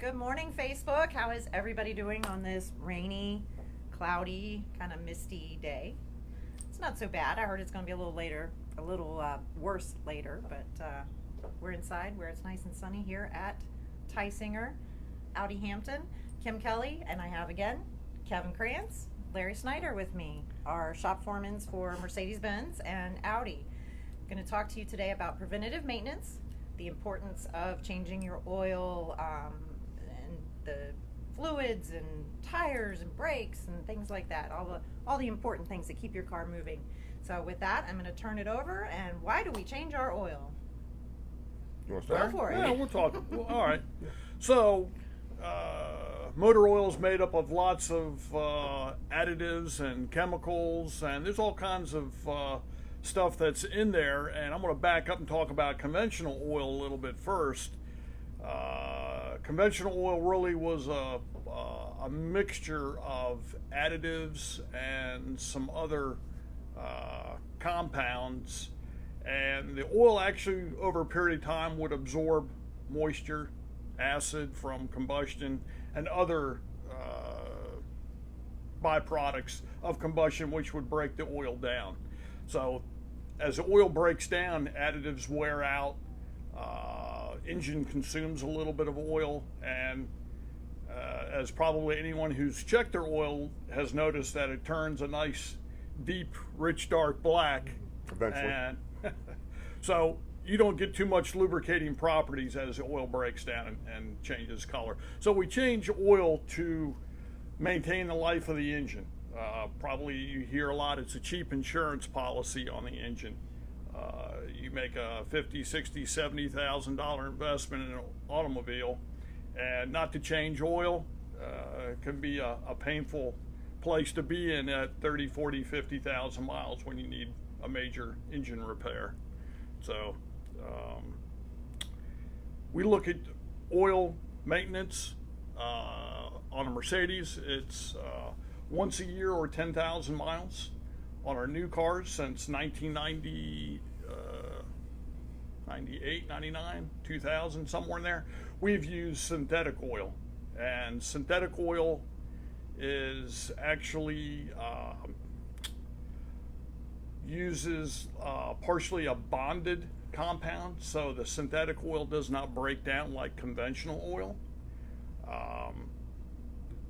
Good morning, Facebook. How is everybody doing on this rainy, cloudy, kind of misty day? It's not so bad. I heard it's going to be a little worse later, but we're inside where it's nice and sunny here at Tysinger, Audi Hampton. Kim Kelly, and I have again Kevin Krantz, Larry Snyder with me, our shop foremans for Mercedes-Benz and Audi. I'm going to talk to you today about preventative maintenance, the importance of changing your oil and the fluids and tires and brakes and things like that, all the important things that keep your car moving. So with that, I'm going to turn it over. And why do we change our oil? You want to start? Go for it. Yeah, we'll talk. Well, all right. So, motor oil is made up of lots of additives and chemicals, and there's all kinds of stuff that's in there. And I'm going to back up and talk about conventional oil a little bit first. Conventional oil really was a mixture of additives and some other compounds, and the oil actually over a period of time would absorb moisture, acid from combustion, and other byproducts of combustion, which would break the oil down. So as the oil breaks down, additives wear out, engine consumes a little bit of oil, and as probably anyone who's checked their oil has noticed, that it turns a nice deep, rich, dark black. Eventually. And so you don't get too much lubricating properties as the oil breaks down and changes color. So we change oil to maintain the life of the engine. Probably you hear a lot, it's a cheap insurance policy on the engine. You make a $50,000, $60,000, $70,000 investment in an automobile, and not to change oil can be a painful place to be in at 30, 40, 50,000 miles when you need a major engine repair. So we look at oil maintenance on a Mercedes. It's once a year or 10,000 miles. On our new cars since 1990, 98, 99, 2000, somewhere in there, we've used synthetic oil. And synthetic oil is actually uses partially a bonded compound, so the synthetic oil does not break down like conventional oil.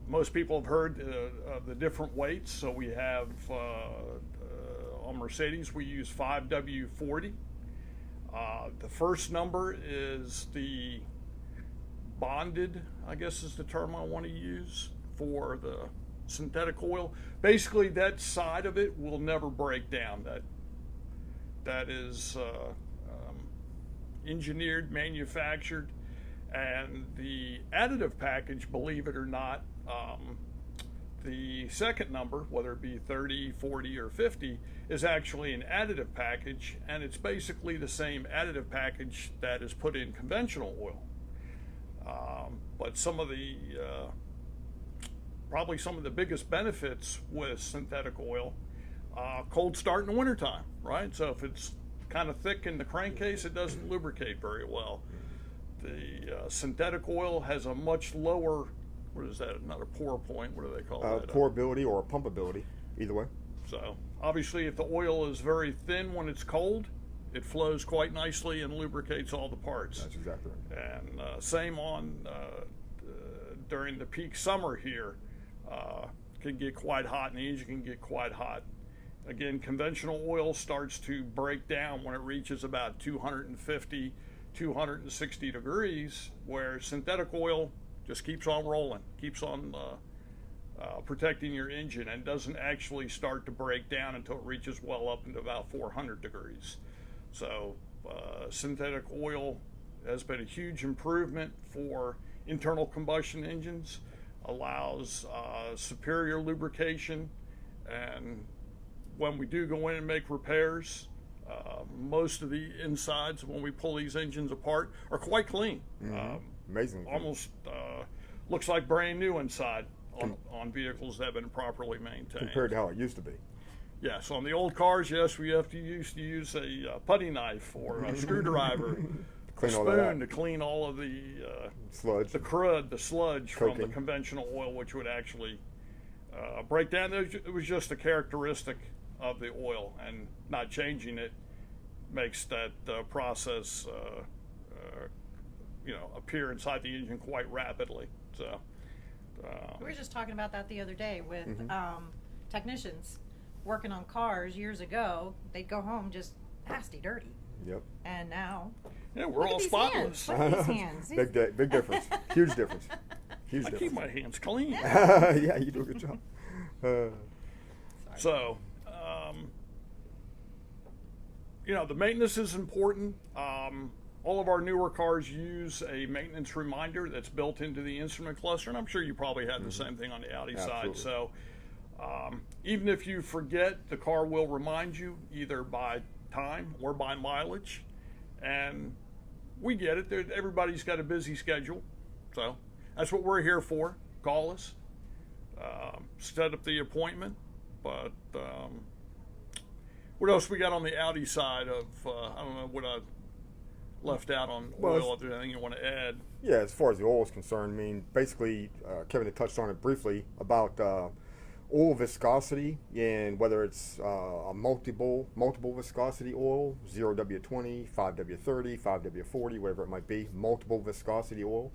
Most people have heard of the different weights. So we have on Mercedes we use 5W40. The first number is the bonded, I guess is the term I want to use for the synthetic oil. Basically, that side of it will never break down. That is engineered, manufactured, and the additive package, believe it or not, the second number, whether it be 30, 40, or 50, is actually an additive package, and it's basically the same additive package that is put in conventional oil. But some of the probably some of the biggest benefits with synthetic oil, cold start in the wintertime, right? So if it's kind of thick in the crankcase, it doesn't lubricate very well. The synthetic oil has a much lower, what is that, not a pour point, what do they call that? Pourability or pumpability, either way. So obviously if the oil is very thin when it's cold, it flows quite nicely and lubricates all the parts. That's exactly right. And same on during the peak summer here, can get quite hot, and the engine can get quite hot. Again, conventional oil starts to break down when it reaches about 250, 260 degrees, where synthetic oil just keeps on rolling, keeps on protecting your engine, and doesn't actually start to break down until it reaches well up into about 400 degrees. So synthetic oil has been a huge improvement for internal combustion engines, allows superior lubrication, and when we do go in and make repairs, most of the insides when we pull these engines apart are quite clean. Amazing. Almost looks like brand new inside on vehicles that have been properly maintained. Compared to how it used to be. Yes, on the old cars, yes, we used to use a putty knife or a screwdriver Clean all that spoon out. to clean all of the Sludge. the crud, the sludge from the Coking. conventional oil, which would actually break down. It was just a characteristic of the oil, and not changing it makes that process, appear inside the engine quite rapidly. So We were just talking about that the other day with Mm-hmm. technicians working on cars years ago. They'd go home just nasty dirty, Yep. and now yeah, we're look all at these spotless. hands. Look at these hands. Big difference. Huge difference. Huge I difference. keep my hands clean. Yeah, you do a good job. So, the maintenance is important. All of our newer cars use a maintenance reminder that's built into the instrument cluster, and I'm sure you probably had the same thing on the Audi side. Absolutely. So, even if you forget, the car will remind you either by time or by mileage. And we get it. Everybody's got a busy schedule. So, that's what we're here for. Call us. Set up the appointment. But what else we got on the Audi side of, I don't know what I left out on Well, oil, if there's anything you want to add. Yeah, as far as the oil is concerned, I mean, basically, Kevin had touched on it briefly about oil viscosity, and whether it's a multiple viscosity oil, 0W20, 5W30, 5W40, whatever it might be, multiple viscosity oil.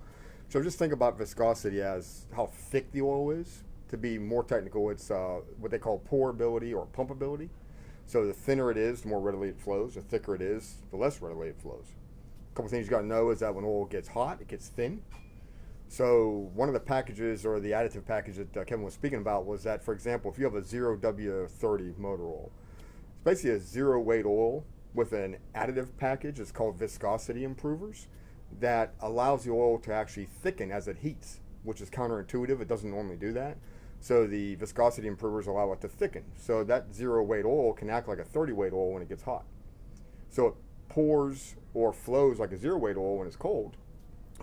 So just think about viscosity as how thick the oil is. To be more technical, it's what they call pourability or pumpability. So the thinner it is, the more readily it flows. The thicker it is, the less readily it flows. A couple things you got to know is that when oil gets hot, it gets thin. So one of the packages, or the additive package that Kevin was speaking about, was that, for example, if you have a 0W30 motor oil, it's basically a zero weight oil with an additive package. It's called viscosity improvers, that allows the oil to actually thicken as it heats, which is counterintuitive. It doesn't normally do that. So the viscosity improvers allow it to thicken. So that zero weight oil can act like a 30 weight oil when it gets hot. So it pours or flows like a zero weight oil when it's cold,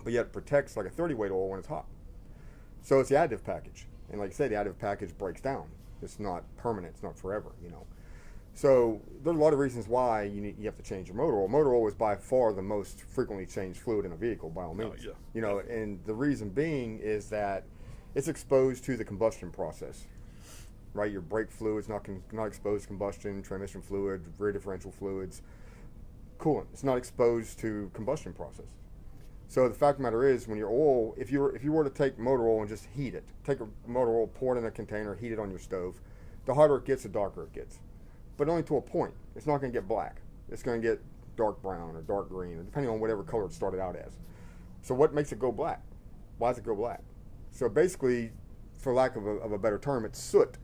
but yet it protects like a 30 weight oil when it's hot. So it's the additive package. And like I said, the additive package breaks down. It's not permanent. It's not forever, So there's a lot of reasons why you have to change your motor oil. Motor oil is by far the most frequently changed fluid in a vehicle, by all means. Yeah. And the reason being is that it's exposed to the combustion process, right? Your brake fluid's not exposed to combustion, transmission fluid, rear differential fluids, coolant. It's not exposed to combustion process. So the fact of the matter is, when your oil, if you were to take motor oil and just heat it, take a motor oil, pour it in a container, heat it on your stove, the hotter it gets, the darker it gets. But only to a point. It's not going to get black. It's going to get dark brown or dark green, or depending on whatever color it started out as. So what makes it go black? Why does it go black? So basically, for lack of a better term, it's soot.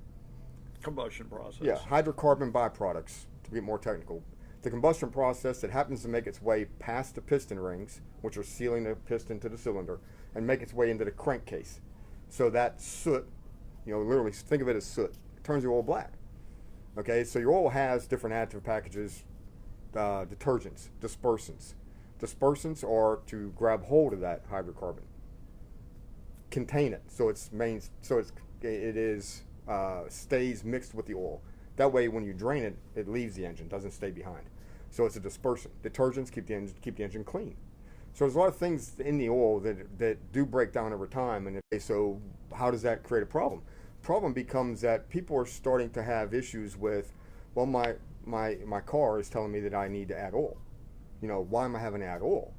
Combustion process. Yeah, hydrocarbon byproducts, to be more technical. The combustion process that happens to make its way past the piston rings, which are sealing the piston to the cylinder, and make its way into the crankcase. So that soot, literally think of it as soot. It turns your oil black. Okay, so your oil has different additive packages, detergents, dispersants. Dispersants are to grab hold of that hydrocarbon, contain it, so it stays mixed with the oil. That way, when you drain it, it leaves the engine, doesn't stay behind. So it's a dispersant. Detergents keep the engine clean. So there's a lot of things in the oil that do break down over time. And so how does that create a problem? Problem becomes that people are starting to have issues with, well, my car is telling me that I need to add oil. Why am I having to add oil?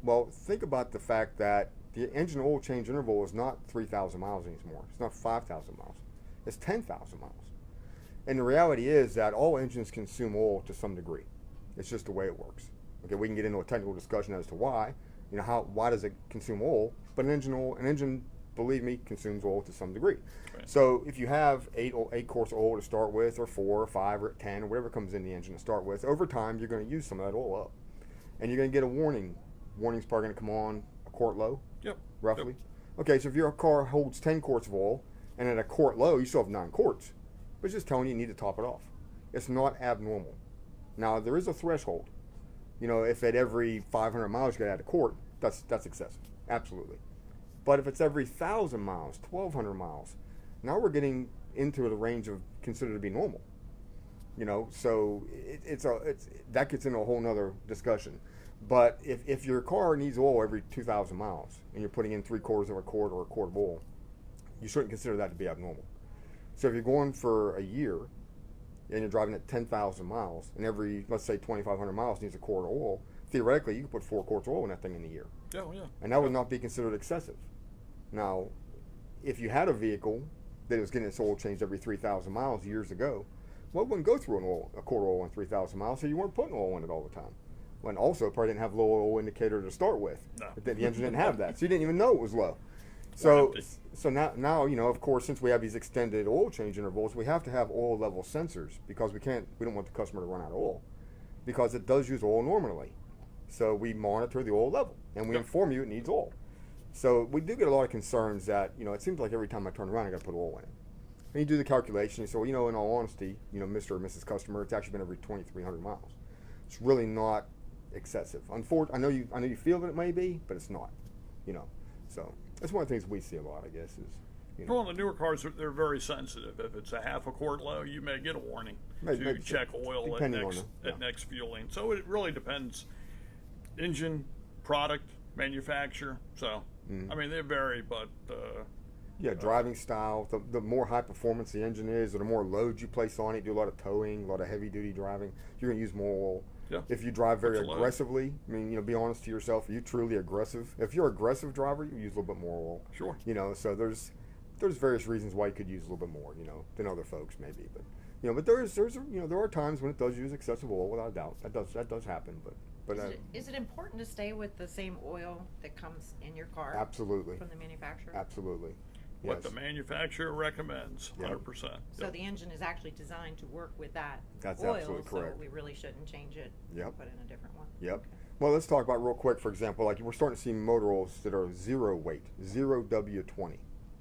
Well, think about the fact that the engine oil change interval is not 3,000 miles anymore. It's not 5,000 miles. It's 10,000 miles. And the reality is that all engines consume oil to some degree. It's just the way it works. Okay, we can get into a technical discussion as to why. Why does it consume oil? But an engine, believe me, consumes oil to some degree. Right. So if you have 8 course oil to start with, or 4 or 5 or 10 or whatever comes in the engine to start with, over time you're going to use some of that oil up, and you're going to get a warning. Warning's probably going to come on a quart low. Yep. Roughly. Yep. Okay, so if your car holds 10 quarts of oil, and at a quart low you still have 9 quarts, but it's just telling you need to top it off. It's not abnormal. Now there is a threshold. If at every 500 miles you got to add a quart, that's excessive. Absolutely. But if it's every 1,000 miles, 1,200 miles, now we're getting into the range of considered to be normal. So that gets into a whole nother discussion. But if your car needs oil every 2,000 miles and you're putting in 3/4 of a quart or a quart of oil, you shouldn't consider that to be abnormal. So if you're going for a year and you're driving at 10,000 miles and every, let's say, 2,500 miles needs a quart of oil, theoretically you could put 4 quarts of oil in that thing in a year. Yeah, yeah. And that would not be considered excessive. Now, if you had a vehicle that was getting its oil changed every 3,000 miles years ago, well, it wouldn't go through a quart of oil on 3,000 miles, so you weren't putting oil in it all the time. And also, it probably didn't have low oil indicator to start with. No. The engine didn't have that, so you didn't even know it was low. So now of course, since we have these extended oil change intervals, we have to have oil level sensors because we don't want the customer to run out of oil because it does use oil normally. So we monitor the oil level and we inform you it needs oil. So we do get a lot of concerns that, it seems like every time I turn around, I got to put oil in it. And you do the calculation, so, in all honesty, Mr. or Mrs. Customer, it's actually been every 2,300 miles. It's really not excessive. Unfortunately, I know you feel that it may be, but it's not, So that's one of the things we see a lot, I guess, is, Well, the newer cars, they're very sensitive. If it's a half a quart low, you may get a warning to check oil at next fueling. So it really depends. Engine, product, manufacturer. So, I mean, they vary, but... driving style. The more high performance the engine is, or the more load you place on it, do a lot of towing, a lot of heavy duty driving, you're going to use more oil. Yeah. If you drive very aggressively, I mean, be honest to yourself, are you truly aggressive? If you're an aggressive driver, you use a little bit more oil. Sure. So there's various reasons why you could use a little bit more, than other folks maybe. But, but there are times when it does use excessive oil, without a doubt. That does happen, but is it important to stay with the same oil that comes in your car? Absolutely. From the manufacturer? Absolutely. What the manufacturer recommends, 100%. So the engine is actually designed to work with that That's oil, absolutely correct. so we really shouldn't change it. Yep. Put in a different one. Yep. Okay. Well, let's talk about real quick, for example, like we're starting to see motor oils that are zero weight, 0W20.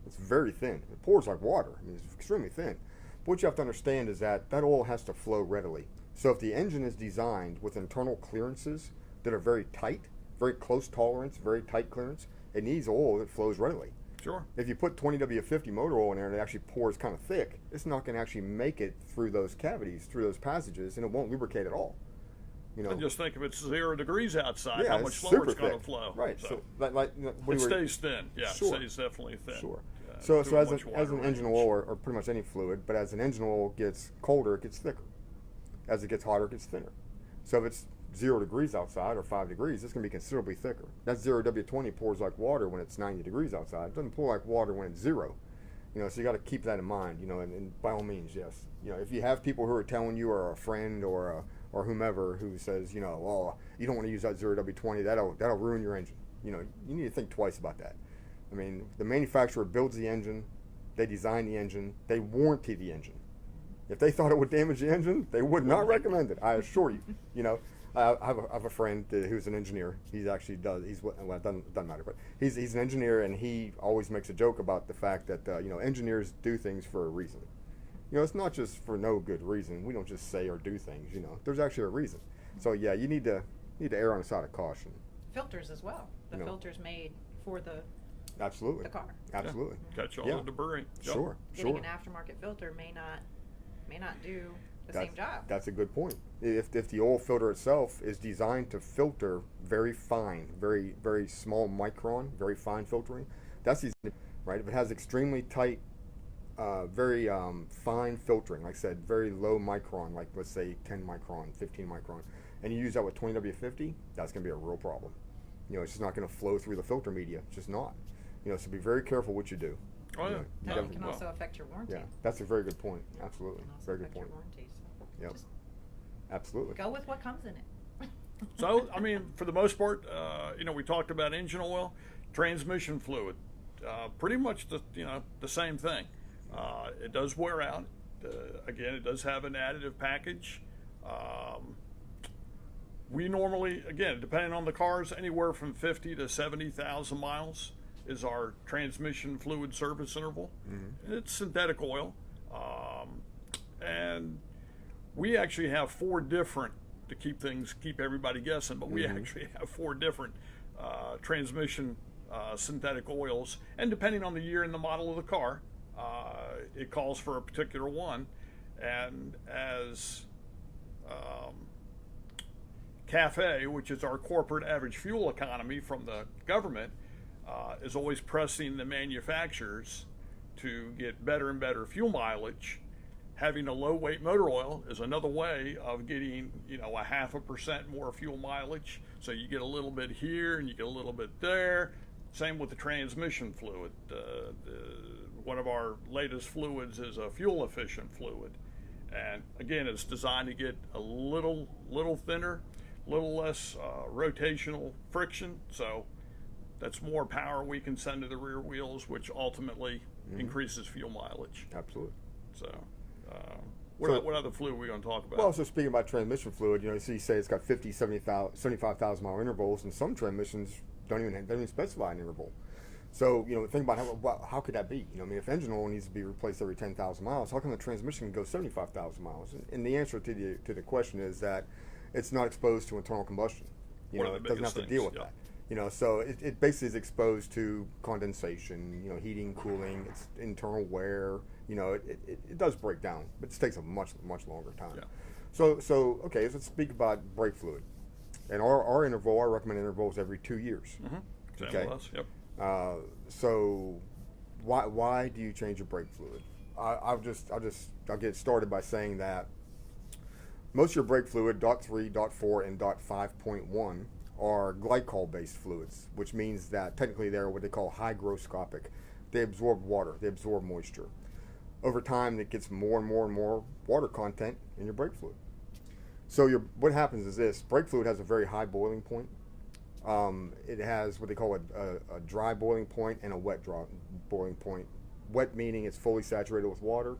It's very thin. It pours like water. I mean, it's extremely thin. But what you have to understand is that oil has to flow readily. So if the engine is designed with internal clearances that are very tight, very close tolerance, very tight clearance, it needs oil that flows readily. Sure. If you put 20W50 motor oil in there and it actually pours kind of thick, it's not going to actually make it through those cavities, through those passages, and it won't lubricate at all. And just think if it's 0 degrees outside, how much slower super it's going to thick. flow. Right. So it stays thin. Yeah, Sure. It stays definitely thin. Sure. Yeah, So through as an engine range. oil, or pretty much any fluid, but as an engine oil gets colder, it gets thicker. As it gets hotter, it gets thinner. So if it's 0 degrees outside or 5 degrees, it's going to be considerably thicker. That 0W20 pours like water when it's 90 degrees outside. It doesn't pour like water when it's 0. So you got to keep that in mind. And by all means, yes. If you have people who are telling you, or a friend or whomever who says, oh, you don't want to use that 0W20, that'll ruin your engine. You need to think twice about that. I mean, the manufacturer builds the engine, they design the engine, they warranty the engine. If they thought it would damage the engine, they would not recommend it. I assure you. I have a friend who's an engineer. He actually does. It doesn't matter, but he's an engineer, and he always makes a joke about the fact that engineers do things for a reason. It's not just for no good reason. We don't just say or do things. There's actually a reason. So yeah, you need to err on the side of caution. Filters as well. The filters made for the car. Absolutely. Catch all the debris. Sure. Getting an aftermarket filter may not do the same job. That's a good point. If the oil filter itself is designed to filter very fine, very, very small micron, very fine filtering, that's easy, right? If it has extremely tight, very fine filtering, like I said, very low micron, like let's say 10 micron, 15 micron, and you use that with 20W50, that's going to be a real problem. It's just not going to flow through the filter media. It's just not. So be very careful what you do. Oh, yeah. That can also affect your warranty. Yeah, that's a very good point. Absolutely. Very good point. Yep. Absolutely. Go with what comes in it. So, I mean, for the most part, we talked about engine oil, transmission fluid, pretty much the same thing. It does wear out. Again, it does have an additive package. We normally, again, depending on the cars, anywhere from 50 to 70,000 miles is our transmission fluid service interval. Mm-hmm. It's synthetic oil. And we actually have 4 different, to keep everybody guessing, but we actually have 4 different transmission synthetic oils. And depending on the year and the model of the car, it calls for a particular one. And as CAFE, which is our corporate average fuel economy from the government, is always pressing the manufacturers to get better and better fuel mileage. Having a low weight motor oil is another way of getting, a 0.5% more fuel mileage. So you get a little bit here and you get a little bit there. Same with the transmission fluid. One of our latest fluids is a fuel efficient fluid. And again, it's designed to get a little thinner, a little less rotational friction. So that's more power we can send to the rear wheels, which ultimately increases fuel mileage. Absolutely. So, what other fluid are we going to talk about? Well, so speaking about transmission fluid, you say it's got 50, 75,000 mile intervals, and some transmissions don't even specify an interval. So, think about how could that be? If engine oil needs to be replaced every 10,000 miles, how come the transmission can go 75,000 miles? And the answer to the question is that it's not exposed to internal combustion. It doesn't have to deal with that. So it basically is exposed to condensation, heating, cooling, it's internal wear. It does break down, but it takes a much longer time. Yeah. So okay, let's speak about brake fluid. And our interval, our recommended interval is every 2 years. Mm-hmm. Okay. Yep. So why do you change your brake fluid? I'll get started by saying that most of your brake fluid, DOT3, DOT4, and DOT5.1 are glycol-based fluids, which means that technically they're what they call hygroscopic. They absorb water, they absorb moisture. Over time, it gets more and more and more water content in your brake fluid. So what happens is this: brake fluid has a very high boiling point. It has what they call a dry boiling point and a wet boiling point. Wet meaning it's fully saturated with water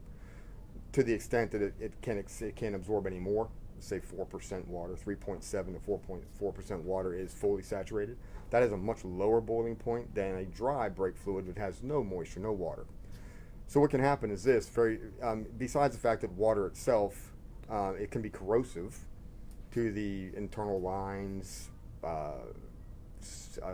to the extent that it can't absorb any more. Say 4% water, 3.7 to 4.4% water is fully saturated. That is a much lower boiling point than a dry brake fluid that has no moisture, no water. So what can happen is this: besides the fact that water itself, it can be corrosive to the internal lines,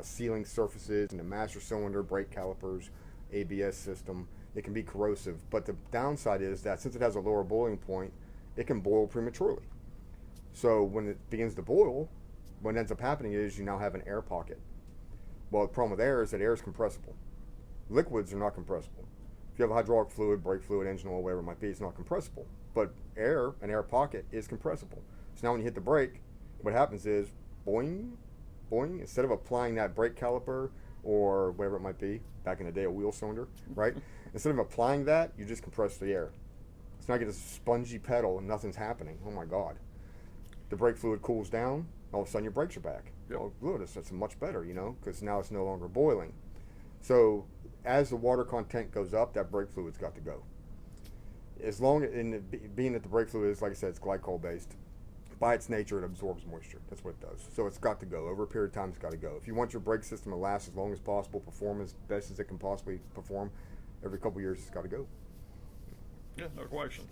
sealing surfaces, and the master cylinder, brake calipers, ABS system. It can be corrosive, but the downside is that since it has a lower boiling point, it can boil prematurely. So when it begins to boil, what ends up happening is you now have an air pocket. Well, the problem with air is that air is compressible. Liquids are not compressible. If you have hydraulic fluid, brake fluid, engine oil, whatever it might be, it's not compressible. But an air pocket is compressible. So now when you hit the brake, what happens is, boing, boing, instead of applying that brake caliper or whatever it might be, back in the day a wheel cylinder, right? Instead of applying that, you just compress the air. So now you get this spongy pedal and nothing's happening. Oh my God. The brake fluid cools down, all of a sudden your brakes are back. Yep. Well, good, that's much better, because now it's no longer boiling. So as the water content goes up, that brake fluid's got to go. As long being that the brake fluid is, like I said, it's glycol based, by its nature it absorbs moisture. That's what it does. So it's got to go. Over a period of time, it's got to go. If you want your brake system to last as long as possible, perform as best as it can possibly perform, every couple of years it's got to go. Yeah, no question.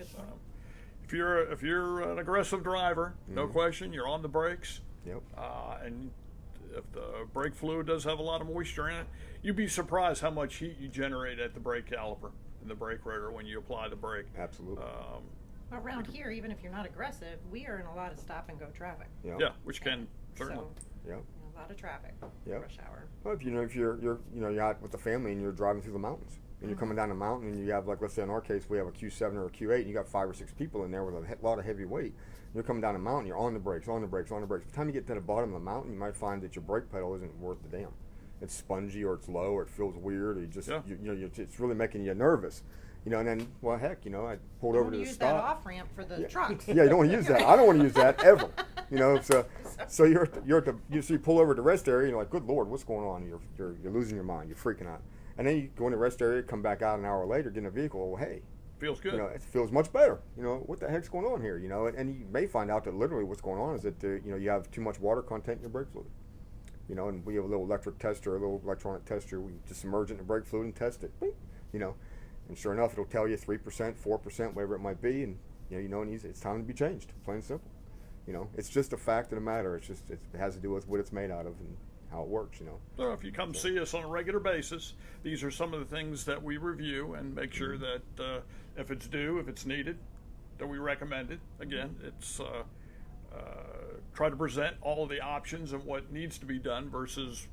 If you're an aggressive driver, no question, you're on the brakes. Yep. And if the brake fluid does have a lot of moisture in it, you'd be surprised how much heat you generate at the brake caliper and the brake rotor when you apply the brake. Absolutely. Around here, even if you're not aggressive, we are in a lot of stop and go traffic. Yeah, which can certainly. So, a lot of traffic. Rush hour. Well, if you're out with the family and you're driving through the mountains. And you're coming down a mountain and you have, like, let's say in our case, we have a Q7 or a Q8 and you got 5 or 6 people in there with a lot of heavy weight. You're coming down a mountain, you're on the brakes. By the time you get to the bottom of the mountain, you might find that your brake pedal isn't worth the damn. It's spongy or it's low or it feels weird or it's really making you nervous. And then, well, heck, I pulled over to the stop. Use that off ramp for the trucks. Yeah, you don't want to use that. I don't want to use that ever. So you pull over to the rest area and you're like, good Lord, what's going on? You're losing your mind. You're freaking out. And then you go in the rest area, come back out an hour later, get in a vehicle. Well, hey, feels good. It feels much better. What the heck's going on here? And you may find out that literally what's going on is that you have too much water content in your brake fluid. And we have a little electric tester, a little electronic tester. We just submerge it in the brake fluid and test it. And sure enough, it'll tell you 3%, 4%, whatever it might be, and it's time to be changed. Plain and simple. It's just a fact of the matter. It has to do with what it's made out of and how it works, So if you come see us on a regular basis, these are some of the things that we review and make sure that if it's due, if it's needed, that we recommend it. Again, it's try to present all of the options and what needs to be done versus,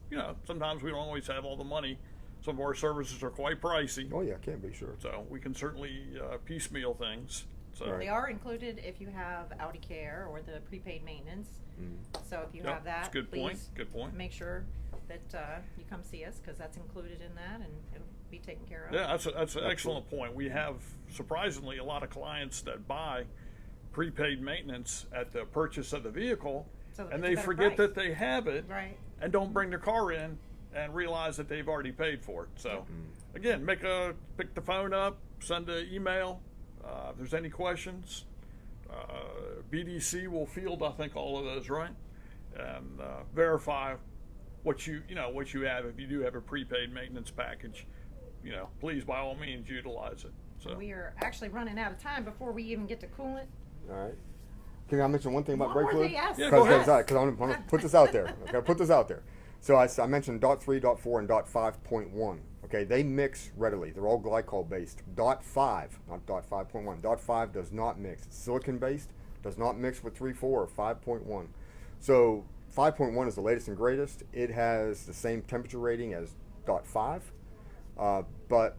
sometimes we don't always have all the money. Some of our services are quite pricey. Oh yeah, can be, sure. So we can certainly piecemeal things. So Right. They are included if you have Audi Care or the prepaid maintenance. So if you Yep, have that, that's a good point. please Good point. make sure that you come see us, because that's included in that and it'll be taken care of. Yeah, that's an excellent point. We have surprisingly a lot of clients that buy prepaid maintenance at the purchase of the vehicle, So and it's a they better forget price. that they have it, Right. and don't bring their car in and realize that they've already paid for it. So, again, pick the phone up, send an email. If there's any questions, BDC will field, I think, all of those, right? And verify what you have. If you do have a prepaid maintenance package, please by all means utilize it. So We are actually running out of time before we even get to coolant. All right. Can I mention one thing about One brake more fluid? thing, yes. Yeah, go ahead. Because I want to put this out there. Okay, put this out there. So I mentioned .3, .4, and .5.1. Okay, they mix readily. They're all glycol based. .5, not .5.1. .5 does not mix. It's silicon based. Does not mix with 3.4 or 5.1. So 5.1 is the latest and greatest. It has the same temperature rating as .5, but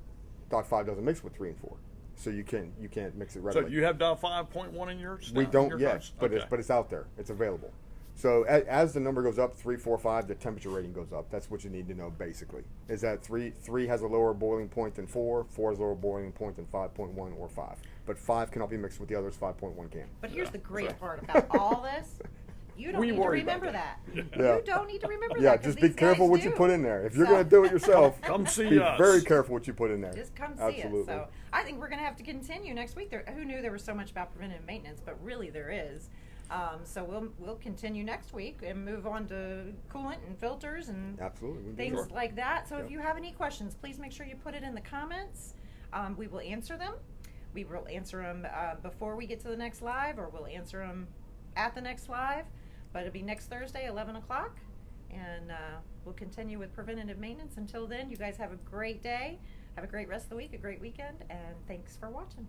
.5 doesn't mix with 3 and 4. So you can't mix it So readily. you have .5.1 in yours? We now, in don't your yet, cars? but Okay. it's out there. It's available. So as the number goes up, 3, 4, 5, the temperature rating goes up. That's what you need to know basically. Is that 3 has a lower boiling point than 4 has a lower boiling point than 5.1 or 5. But 5 cannot be mixed with the others, 5.1 can. But here's the great So- part about all this. You don't We need to worry about remember that. that. Yeah. You don't need to remember Yeah, that. 'cause just be these careful guys what you do. put in there. If you're So- going to do it yourself, Come see be us. very careful what you put in there. Just come see Absolutely. us. So I think we're going to have to continue next week. Who knew there was so much about preventative maintenance, but really there is. So we'll continue next week and move on to coolant and filters and Absolutely. we'll do things that. like that. So if Yep. you have any questions, please make sure you put it in the comments. We will answer them. We will answer them before we get to the next live, or we'll answer them at the next live. But it'll be next Thursday, 11 o'clock. And we'll continue with preventative maintenance. Until then, you guys have a great day. Have a great rest of the week, a great weekend, and thanks for watching.